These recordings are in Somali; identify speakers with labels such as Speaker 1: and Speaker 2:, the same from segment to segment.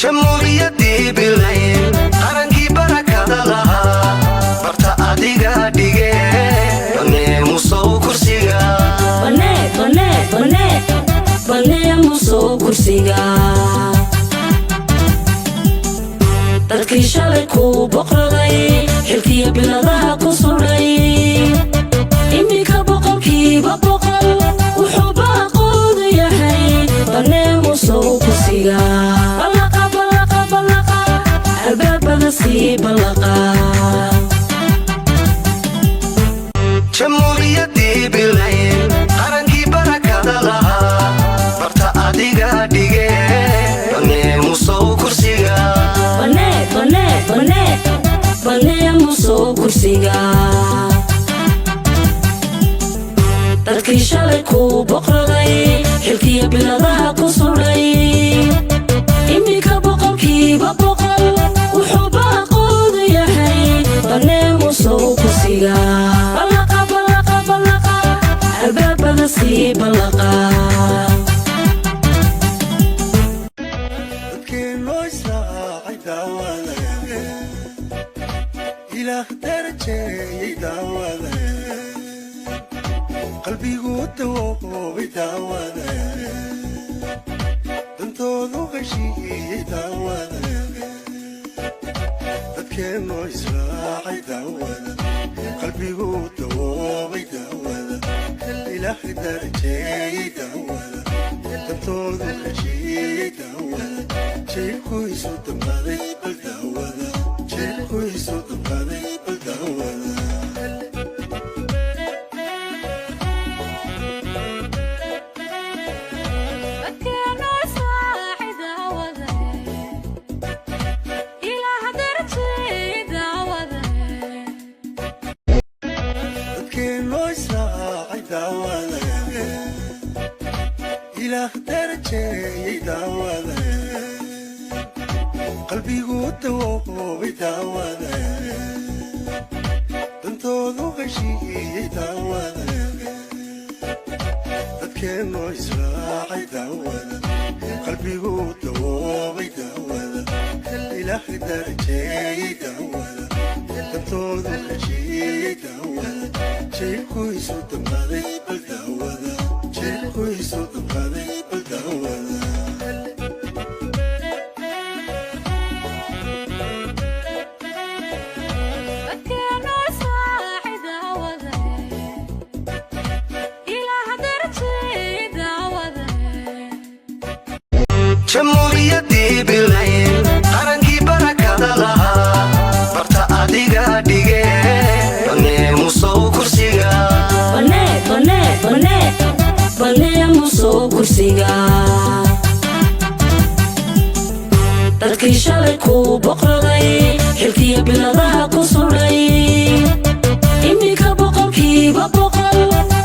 Speaker 1: jamhuuriyaddii bilayn qarankii barakada lahaa barta adiga dhige banee musow kursiga banee musow kursiga dadkii shalay ku boqraday xilkiya biladaha ku sudhay iminka boqolkiiba boqol wuxuu baaqoodu yahay banee musow kursiga albaabada sii ballaqa jamhuuriyaddii bilayn qarankii barakada lahaa barta adiga dhige banee musow kursiga banee musow kursiga dadkii shalay ku boqraday xilkiya biladaha ku sudhay iminka boqolkiiba boqol wuxuu baaqoodu yahay banee musow kursiga albaabada sii ballaqa
Speaker 2: qalbigu dawoobay daawada dantoodu heshiiyey daawada dadkeennoo israacay daawada qalbigu dawoobay daawada ilaahay darajeeyey daawada dantoodu heshiiyey daawada jeelkuisu damqaday bal daawada jeelkuisu damqaday bal daawada qalbigu dawoobay daawada dantoodu heshiiyey daawada dadkeennoo israacay daawada qalbigu dawoobay daawada ilaahay darajeeyey daawada dantoodu heshiiyey daawada jeelkuisu damqaday bal daawada jeelkuisu damqaday bal daawada
Speaker 1: jamhuuriyaddii bilayn qarankii barakada lahaa barta adiga dhige banee musow kursiga banee musow kursiga dadkii shalay ku boqraday xilkiya biladaha ku sudhay iminka boqolkiiba boqol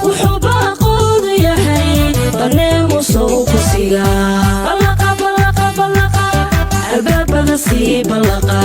Speaker 1: wuxuu baaqoodu yahay banee musow kursiga albaabada sii ballaqa